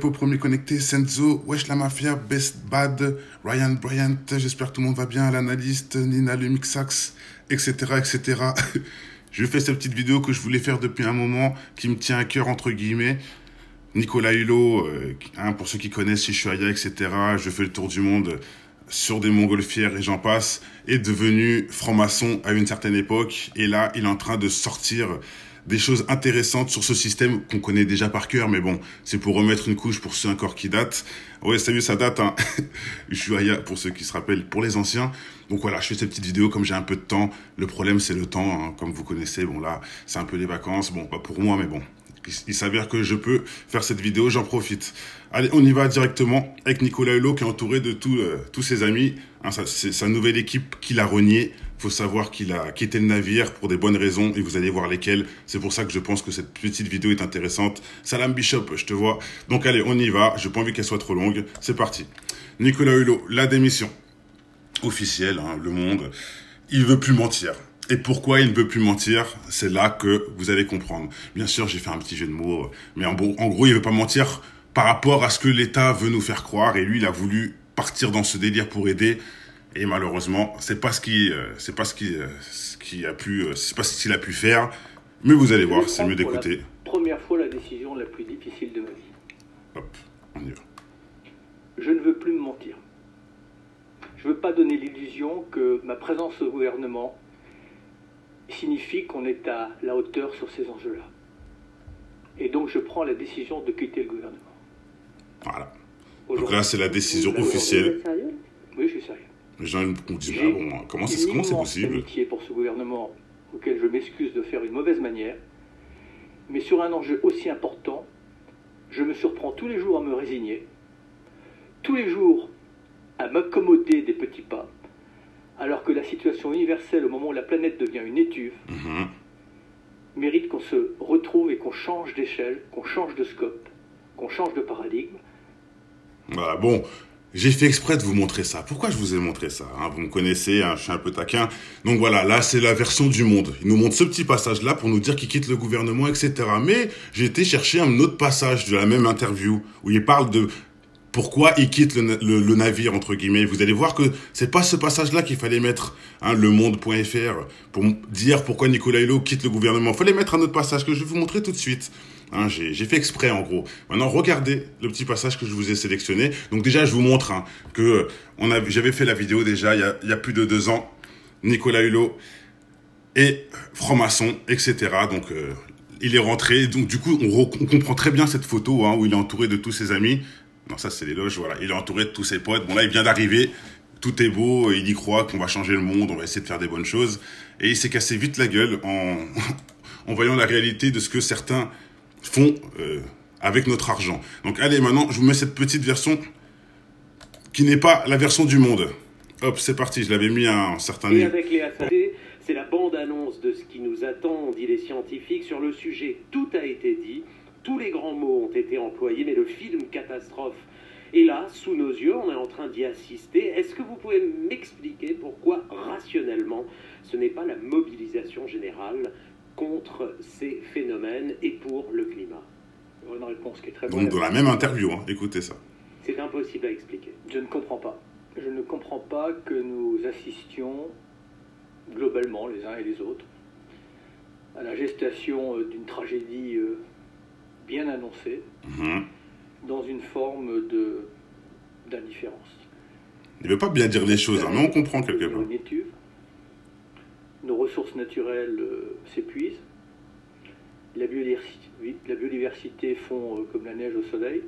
Au premier connecté, Senzo, Wesh la Mafia, Best Bad, Ryan Bryant, j'espère que tout le monde va bien, l'analyste, Nina le Mixax, etc. etc. Je fais cette petite vidéo que je voulais faire depuis un moment, qui me tient à cœur, entre guillemets. Nicolas Hulot, pour ceux qui connaissent Shishuaya, etc. Je fais le tour du monde sur des montgolfières et j'en passe, est devenu franc-maçon à une certaine époque. Et là, il est en train de sortir des choses intéressantes sur ce système qu'on connaît déjà par cœur, mais bon, c'est pour remettre une couche pour ceux encore qui datent. Ouais, salut, ça date, hein. Ushuaïa, pour ceux qui se rappellent, pour les anciens. Donc voilà, je fais cette petite vidéo comme j'ai un peu de temps. Le problème, c'est le temps, hein. Comme vous connaissez. Bon, là, c'est un peu les vacances. Bon, pas pour moi, mais bon. Il s'avère que je peux faire cette vidéo, j'en profite. Allez, on y va directement avec Nicolas Hulot qui est entouré de tous ses amis. Hein, c'est sa nouvelle équipe qu'il a renié. Il faut savoir qu'il a quitté le navire pour des bonnes raisons et vous allez voir lesquelles. C'est pour ça que je pense que cette petite vidéo est intéressante. Salam Bishop, je te vois. Donc allez, on y va. Je n'ai pas envie qu'elle soit trop longue. C'est parti. Nicolas Hulot, la démission officielle, hein, Le Monde. Il veut plus mentir. Et pourquoi il ne veut plus mentir, c'est là que vous allez comprendre. Bien sûr, j'ai fait un petit jeu de mots, mais en gros, il veut pas mentir par rapport à ce que l'État veut nous faire croire. Et lui, il a voulu partir dans ce délire pour aider. Et malheureusement, c'est pas ce qu'il a pu faire. Mais vous allez voir, c'est mieux d'écouter. Première fois la décision la plus difficile de ma vie. Hop, on y va. Je ne veux plus me mentir. Je veux pas donner l'illusion que ma présence au gouvernement signifie qu'on est à la hauteur sur ces enjeux-là. Et donc je prends la décision de quitter le gouvernement. Voilà. Donc là, c'est la décision officielle. Oui, je suis sérieux. Les gens me disent, ah bon, comment c'est possible? J'ai amitié pour ce gouvernement auquel je m'excuse de faire une mauvaise manière. Mais sur un enjeu aussi important, je me surprends tous les jours à me résigner. Tous les jours à m'accommoder des petits pas. Alors que la situation universelle, au moment où la planète devient une étuve, mérite qu'on se retrouve et qu'on change d'échelle, qu'on change de scope, qu'on change de paradigme. Voilà, bon, j'ai fait exprès de vous montrer ça. Pourquoi je vous ai montré ça, hein? Vous me connaissez, hein, je suis un peu taquin. Donc voilà, là, c'est la version du Monde. Il nous montre ce petit passage-là pour nous dire qu'il quitte le gouvernement, etc. Mais j'ai été chercher un autre passage de la même interview où il parle de pourquoi il quitte le navire, entre guillemets. Vous allez voir que c'est pas ce passage-là qu'il fallait mettre, hein, lemonde.fr, pour dire pourquoi Nicolas Hulot quitte le gouvernement. Il fallait mettre un autre passage que je vais vous montrer tout de suite. Hein, j'ai fait exprès, en gros. Maintenant, regardez le petit passage que je vous ai sélectionné. Donc déjà, je vous montre, hein, que j'avais fait la vidéo déjà il y a plus de 2 ans. Nicolas Hulot est franc-maçon, etc. Donc, il est rentré. Donc, du coup, on comprend très bien cette photo, hein, où il est entouré de tous ses amis. Non, ça, c'est les loges, voilà. Il est entouré de tous ses potes. Bon, là, il vient d'arriver. Tout est beau. Il y croit qu'on va changer le monde. On va essayer de faire des bonnes choses. Et il s'est cassé vite la gueule en voyant la réalité de ce que certains font avec notre argent. Donc, allez, maintenant, je vous mets cette petite version qui n'est pas la version du Monde. Hop, c'est parti. Je l'avais mis à un certain niveau. Et avec les SAD, c'est la bande-annonce de ce qui nous attend, dit les scientifiques, sur le sujet. Tout a été dit. Tous les grands mots ont été employés, mais le film catastrophe est là, sous nos yeux, on est en train d'y assister. Est-ce que vous pouvez m'expliquer pourquoi, rationnellement, ce n'est pas la mobilisation générale contre ces phénomènes et pour le climat? Une réponse qui est très bonne. Donc, dans la même interview, hein, écoutez ça. C'est impossible à expliquer. Je ne comprends pas. Je ne comprends pas que nous assistions, globalement, les uns et les autres, à la gestation d'une tragédie bien annoncé, dans une forme d'indifférence. Il ne veut pas bien dire les choses, hein, mais on comprend quelque part. Nos ressources naturelles s'épuisent, la biodiversité fond comme la neige au soleil,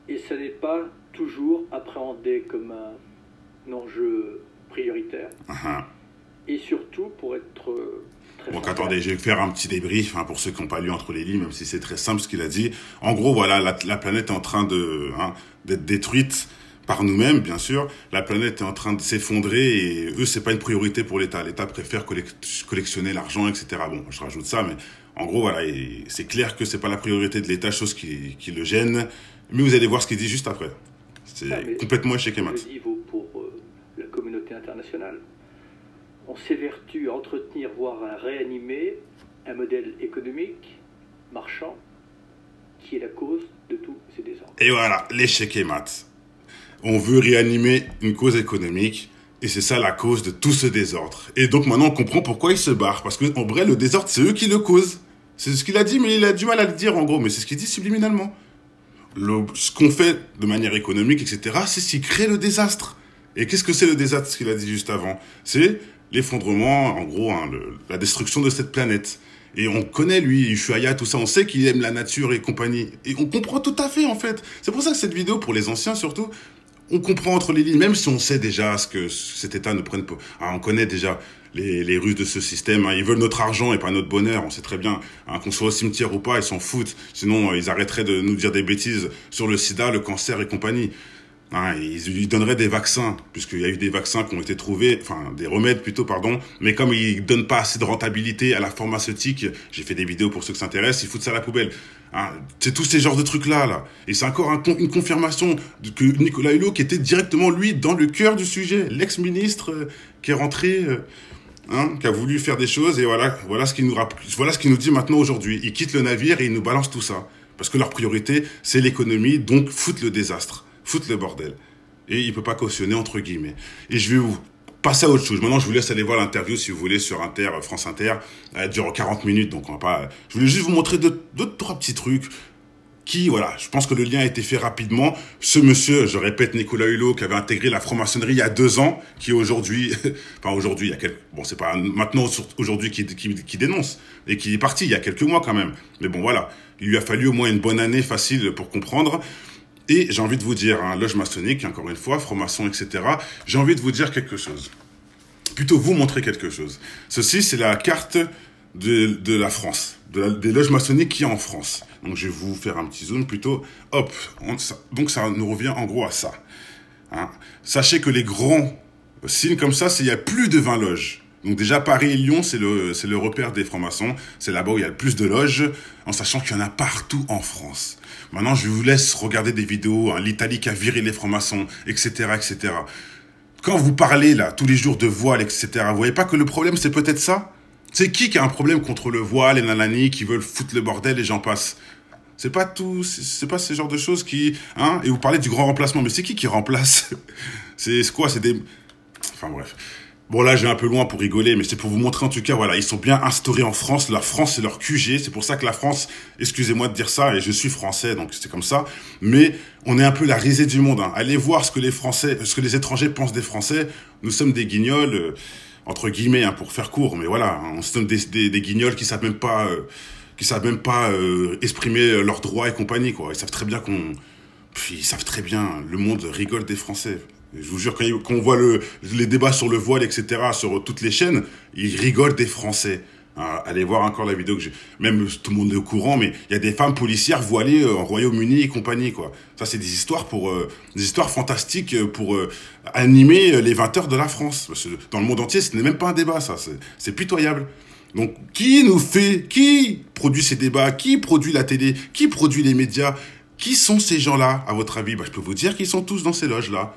et ça n'est pas toujours appréhendé comme un enjeu prioritaire. Et surtout, pour être donc attendez, je vais faire un petit débrief, hein, pour ceux qui n'ont pas lu entre les lignes, même si c'est très simple ce qu'il a dit. En gros, voilà, la planète est en train d'être détruite par nous-mêmes, bien sûr. La planète est en train de s'effondrer et eux, c'est pas une priorité pour l'État. L'État préfère collectionner l'argent, etc. Bon, je rajoute ça, mais en gros, voilà, c'est clair que c'est pas la priorité de l'État, chose qui le gêne. Mais vous allez voir ce qu'il dit juste après. C'est complètement échec et mat. Ce que je dis vaut pour la communauté internationale. On s'évertue à entretenir, voire à réanimer un modèle économique, marchand, qui est la cause de Et voilà, l'échec est mat. On veut réanimer une cause économique. Et c'est ça la cause de tout ce désordre. Et donc maintenant on comprend pourquoi ils se barrent. Parce qu'en vrai, le désordre, c'est eux qui le causent. C'est ce qu'il a dit, mais il a du mal à le dire en gros. Mais c'est ce qu'il dit subliminalement. Ce qu'on fait de manière économique, etc., c'est ce qui crée le désastre. Et qu'est-ce que c'est le désastre, ce qu'il a dit juste avant? C'est l'effondrement, en gros, hein, la destruction de cette planète. Et on connaît lui, Ushuaïa, tout ça, on sait qu'il aime la nature et compagnie. Et on comprend tout à fait, en fait. C'est pour ça que cette vidéo, pour les anciens surtout, on comprend entre les lignes, même si on sait déjà ce que cet État ne prenne pas. Ah, on connaît déjà les ruses de ce système. Hein. Ils veulent notre argent et pas notre bonheur. On sait très bien, hein, qu'on soit au cimetière ou pas, ils s'en foutent. Sinon, ils arrêteraient de nous dire des bêtises sur le sida, le cancer et compagnie. Hein, ils donneraient des vaccins, puisqu'il y a eu des vaccins qui ont été trouvés, enfin des remèdes plutôt, pardon, mais comme ils donnent pas assez de rentabilité à la pharmaceutique, j'ai fait des vidéos pour ceux qui s'intéressent, ils foutent ça à la poubelle. Hein, c'est tous ces genres de trucs-là, là. Et c'est encore une confirmation que Nicolas Hulot, qui était directement, lui, dans le cœur du sujet, l'ex-ministre qui est rentré, qui a voulu faire des choses, et voilà ce qu'il nous dit maintenant aujourd'hui. Ils quittent le navire et ils nous balancent tout ça. Parce que leur priorité, c'est l'économie, donc foutent le désastre. Foutre le bordel. Et il peut pas cautionner, entre guillemets. Et je vais vous passer à autre chose. Maintenant, je vous laisse aller voir l'interview, si vous voulez, sur Inter, France Inter. Elle dure 40 minutes, donc on va pas... Je voulais juste vous montrer deux, trois petits trucs qui, voilà, je pense que le lien a été fait rapidement. Ce monsieur, je répète, Nicolas Hulot, qui avait intégré la franc-maçonnerie il y a 2 ans, qui aujourd'hui... enfin, aujourd'hui, il y a quelques... Bon, c'est pas maintenant, aujourd'hui, qui dénonce. Et qui est parti il y a quelques mois, quand même. Mais bon, voilà. Il lui a fallu au moins une bonne année facile pour comprendre... Et j'ai envie de vous dire, hein, loge maçonnique, encore une fois, franc-maçon, etc., j'ai envie de vous dire quelque chose. Plutôt vous montrer quelque chose. Ceci, c'est la carte de la France, des loges maçonniques qui est en France. Donc je vais vous faire un petit zoom plutôt. Hop, donc ça nous revient en gros à ça. Hein. Sachez que les grands signes comme ça, il y a plus de 20 loges. Donc déjà, Paris et Lyon, c'est le repère des francs-maçons. C'est là-bas où il y a le plus de loges, en sachant qu'il y en a partout en France. Maintenant, je vous laisse regarder des vidéos, hein, l'Italie qui a viré les francs-maçons, etc., etc. Quand vous parlez, là, tous les jours de voile, etc., vous voyez pas que le problème, c'est peut-être ça? C'est qui a un problème contre le voile, les nanani, qui veulent foutre le bordel et j'en passe? C'est pas tout, c'est pas ce genre de choses qui... Hein, et vous parlez du grand remplacement, mais c'est qui remplace? C'est quoi? C'est des... Enfin bref... Bon, là, j'ai un peu loin pour rigoler, mais c'est pour vous montrer, en tout cas, voilà, ils sont bien instaurés en France. La France, c'est leur QG. C'est pour ça que la France, excusez-moi de dire ça, et je suis français, donc c'est comme ça. Mais on est un peu la risée du monde. Hein. Allez voir ce que les étrangers pensent des Français. Nous sommes des guignols, entre guillemets, hein, pour faire court. Mais voilà, hein, on sommes des guignols qui savent même pas, exprimer leurs droits et compagnie, quoi. Ils savent très bien le monde rigole des Français. Je vous jure, quand on voit les débats sur le voile, etc., sur toutes les chaînes, ils rigolent des Français. Allez voir encore la vidéo que j'ai... Même tout le monde est au courant, mais il y a des femmes policières voilées en Royaume-Uni et compagnie, quoi. Ça, c'est des histoires des histoires fantastiques pour animer les 20 heures de la France. Parce que dans le monde entier, ce n'est même pas un débat, ça. C'est pitoyable. Donc, qui produit ces débats? Qui produit la télé? Qui produit les médias? Qui sont ces gens-là, à votre avis? Je peux vous dire qu'ils sont tous dans ces loges-là.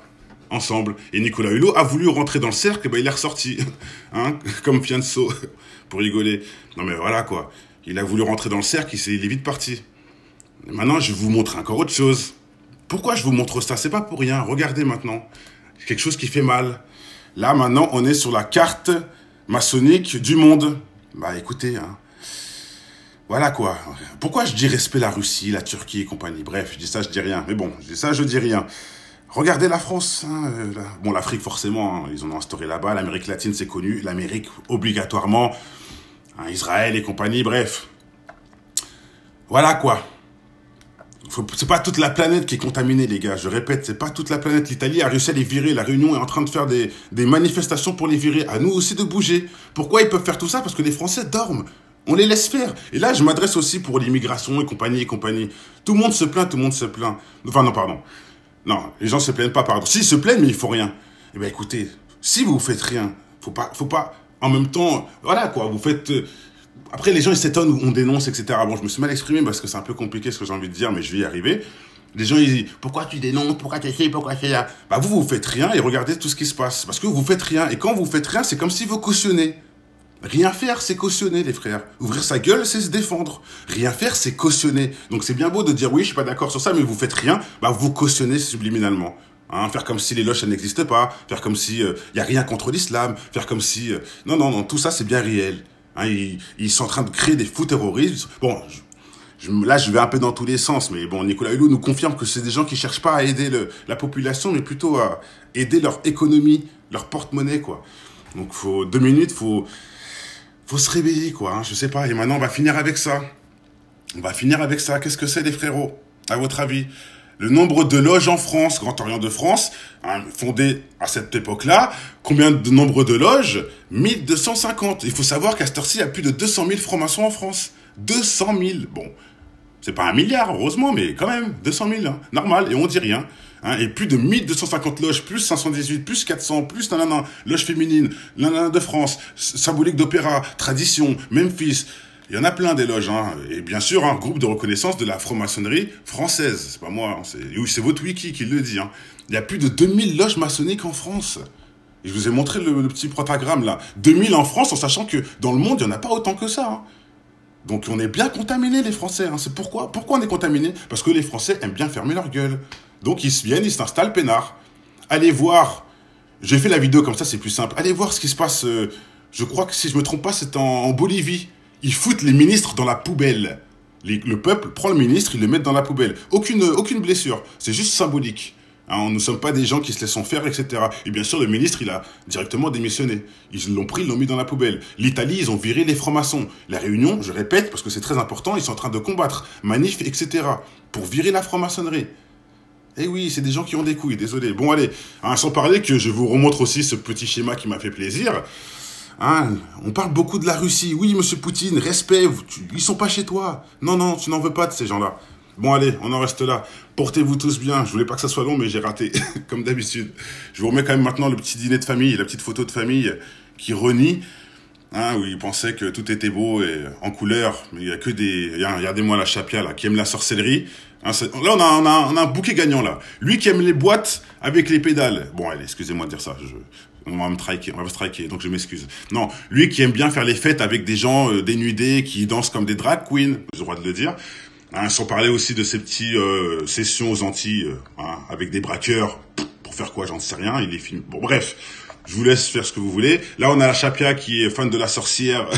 Ensemble. Et Nicolas Hulot a voulu rentrer dans le cercle, il est ressorti. Hein, comme Fianso, pour rigoler. Non mais voilà quoi. Il a voulu rentrer dans le cercle, il est vite parti. Et maintenant, je vais vous montrer encore autre chose. Pourquoi je vous montre ça? C'est pas pour rien. Regardez maintenant. C'est quelque chose qui fait mal. Là, maintenant, on est sur la carte maçonnique du monde. Bah écoutez, hein. Voilà quoi. Pourquoi je dis respect la Russie, la Turquie et compagnie? Bref, je dis ça, je dis rien. Mais bon, je dis ça, je dis rien. Regardez la France, hein, bon l'Afrique forcément, hein, ils en ont instauré là-bas, l'Amérique latine c'est connu, l'Amérique obligatoirement, hein, Israël et compagnie, bref. Voilà quoi. C'est pas toute la planète qui est contaminée les gars, je répète, c'est pas toute la planète. L'Italie a réussi à les virer, la Réunion est en train de faire des manifestations pour les virer, à nous aussi de bouger. Pourquoi ils peuvent faire tout ça? Parce que les Français dorment. On les laisse faire. Et là, je m'adresse aussi pour l'immigration et compagnie et compagnie. Tout le monde se plaint, tout le monde se plaint. Enfin non, pardon. Non, les gens se plaignent pas, pardon. Si, ils se plaignent, mais ils font rien. Eh ben, écoutez, si vous faites rien, faut pas, en même temps, voilà, quoi, vous faites, après, les gens, ils s'étonnent, on dénonce, etc. Bon, je me suis mal exprimé parce que c'est un peu compliqué ce que j'ai envie de dire, mais je vais y arriver. Les gens, ils disent, pourquoi tu dénonces, pourquoi tu fais, pourquoi tu fais là? Bah, vous faites rien et regardez tout ce qui se passe. Parce que vous faites rien. Et quand vous faites rien, c'est comme si vous cautionnez. Rien faire, c'est cautionner, les frères. Ouvrir sa gueule, c'est se défendre. Rien faire, c'est cautionner. Donc c'est bien beau de dire, oui, je suis pas d'accord sur ça, mais vous faites rien, bah vous cautionnez subliminalement. Hein, faire comme si les loges, ça n'existe pas. Faire comme si y a rien contre l'islam. Faire comme si... Non, non, non, tout ça, c'est bien réel. Hein, ils sont en train de créer des fous terroristes. Bon, là, je vais un peu dans tous les sens, mais bon, Nicolas Hulot nous confirme que c'est des gens qui cherchent pas à aider la population, mais plutôt à aider leur économie, leur porte-monnaie, quoi. Donc, 2 minutes, faut se réveiller, quoi. Hein, je sais pas. Et maintenant, on va finir avec ça. On va finir avec ça. Qu'est-ce que c'est, les frérots, à votre avis? Le nombre de loges en France, Grand Orient de France, hein, fondé à cette époque-là, combien de nombre de loges? 1250. Il faut savoir qu'à cette heure-ci, il y a plus de 200 000 francs-maçons en France. 200 000. Bon, c'est pas 1 milliard, heureusement, mais quand même, 200 000, hein, normal, et on dit rien. Hein, et plus de 1250 loges, plus 518, plus 400, plus nanana, loges féminines, nanana de France, symbolique d'opéra, tradition, Memphis. Il y en a plein des loges, hein. Et bien sûr, un groupe de reconnaissance de la franc-maçonnerie française. C'est pas moi, hein. C'est votre wiki qui le dit. Hein. Il y a plus de 2000 loges maçonniques en France. Et je vous ai montré le petit protagramme là. 2000 en France, en sachant que dans le monde, il n'y en a pas autant que ça. Hein. Donc on est bien contaminés, les Français. Hein. C'est pourquoi on est contaminés? Parce que les Français aiment bien fermer leur gueule. Donc ils viennent, ils s'installent peinard. Allez voir. J'ai fait la vidéo comme ça, c'est plus simple. Allez voir ce qui se passe. Je crois que si je me trompe pas, c'est en Bolivie. Ils foutent les ministres dans la poubelle. Le peuple prend le ministre, ils le mettent dans la poubelle. Aucune blessure. C'est juste symbolique. Hein, nous ne sommes pas des gens qui se laissent faire, etc. Et bien sûr, le ministre, il a directement démissionné. Ils l'ont pris, ils l'ont mis dans la poubelle. L'Italie, ils ont viré les francs-maçons. La Réunion, je répète, parce que c'est très important, ils sont en train de combattre. Manif, etc. Pour virer la franc-maçonnerie. Eh oui, c'est des gens qui ont des couilles, désolé. Bon, allez, hein, sans parler que je vous remontre aussi ce petit schéma qui m'a fait plaisir. Hein, on parle beaucoup de la Russie. Oui, monsieur Poutine, respect, ils sont pas chez toi. Non, non, tu n'en veux pas de ces gens-là. Bon, allez, on en reste là. Portez-vous tous bien. Je voulais pas que ça soit long, mais j'ai raté, comme d'habitude. Je vous remets quand même maintenant le petit dîner de famille, la petite photo de famille qui renie, hein, où il pensait que tout était beau et en couleur. Mais il y a que des... Regardez-moi la Chapia, là, qui aime la sorcellerie. Hein, là, on a un bouquet gagnant, là. Lui qui aime les boîtes avec les pédales. Bon, allez, excusez-moi de dire ça. On va me striker, donc je m'excuse. Non, lui qui aime bien faire les fêtes avec des gens dénudés, qui dansent comme des drag queens, j'ai le droit de le dire. Hein, sans parler aussi de ces petits sessions aux Antilles, hein, avec des braqueurs. Pour faire quoi, j'en sais rien, il les filme. Bon, bref, je vous laisse faire ce que vous voulez. Là, on a la Chapia qui est fan de la sorcière,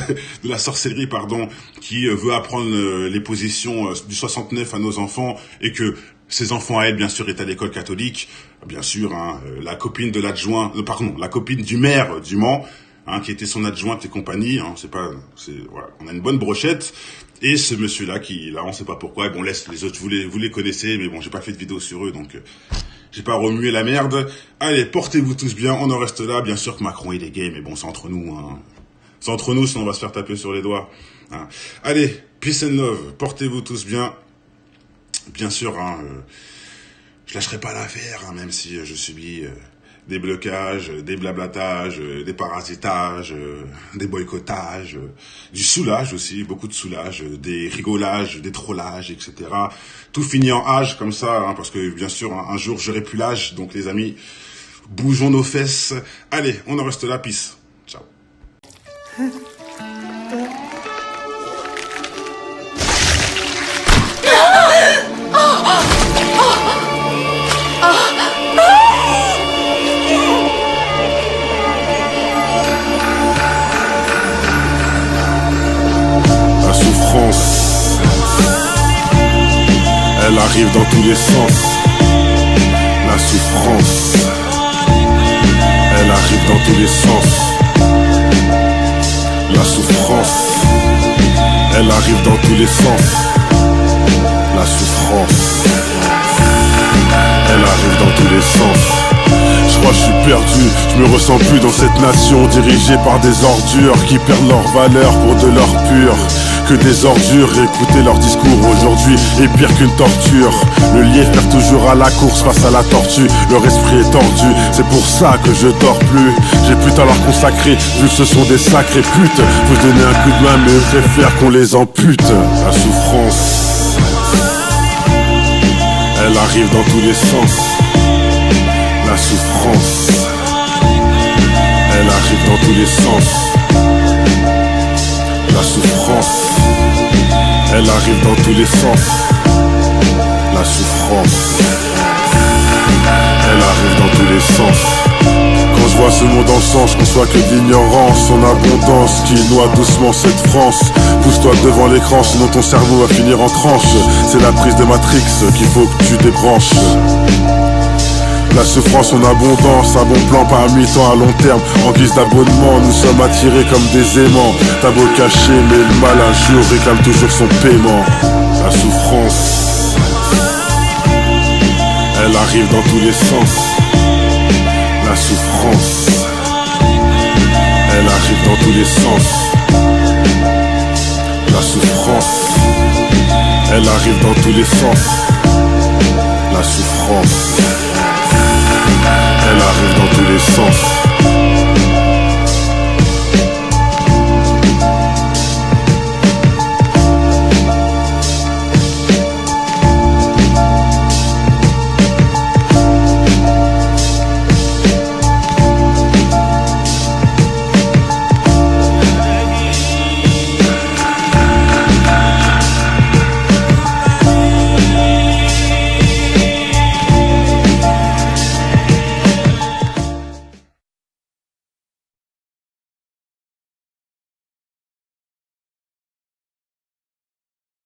de la sorcellerie, pardon, qui veut apprendre les positions du 69 à nos enfants et que ses enfants à elle, bien sûr, est à l'école catholique. Bien sûr, hein, la copine de l'adjoint, la copine du maire du Mans, hein, qui était son adjointe et compagnie. Hein, voilà, on a une bonne brochette. Et ce monsieur-là qui, là, on sait pas pourquoi. Bon, laisse les autres, vous les connaissez, mais bon, j'ai pas fait de vidéo sur eux, donc j'ai pas remué la merde. Allez, portez-vous tous bien. On en reste là. Bien sûr que Macron il est gay, mais bon, c'est entre nous. Hein. C'est entre nous, sinon on va se faire taper sur les doigts. Hein. Allez, peace and love. Portez-vous tous bien. Bien sûr, hein, je lâcherai pas l'affaire, hein, même si je subis des blocages, des blablatages, des parasitages, des boycottages, du soulage aussi, beaucoup de soulage, des rigolages, des trollages, etc. Tout finit en âge comme ça, hein, parce que bien sûr, un jour, j'aurai plus l'âge. Donc les amis, bougeons nos fesses. Allez, on en reste là, peace. Ciao. Elle arrive dans tous les sens. La souffrance, elle arrive dans tous les sens. La souffrance, elle arrive dans tous les sens. La souffrance, elle arrive dans tous les sens. Je crois que je suis perdu, je me ressens plus dans cette nation dirigée par des ordures qui perdent leur valeur pour de l'or pur. Que des ordures, écouter leur discours aujourd'hui est pire qu'une torture. Le lièvre perd toujours à la course face à la tortue. Leur esprit est tordu, c'est pour ça que je dors plus. J'ai plus à leur consacrer, vu que ce sont des sacrées putes. Faut donner un coup de main mais je préfère qu'on les ampute. La souffrance, elle arrive dans tous les sens. La souffrance, elle arrive dans tous les sens. souffrance, elle arrive dans tous les sens. La souffrance, elle arrive dans tous les sens. Quand je vois ce monde en sang, je conçois que d'ignorance, son abondance qui noie doucement cette France. Pousse-toi devant l'écran, sinon ton cerveau va finir en tranche. C'est la prise de Matrix qu'il faut que tu débranches. La souffrance en abondance, un bon plan par mi-temps à long terme. En guise d'abonnement, nous sommes attirés comme des aimants. T'as beau cacher, mais le mal un jour réclame toujours son paiement. La souffrance, elle arrive dans tous les sens. La souffrance, elle arrive dans tous les sens. La souffrance, elle arrive dans tous les sens. La souffrance, elle arrive dans tous les sens.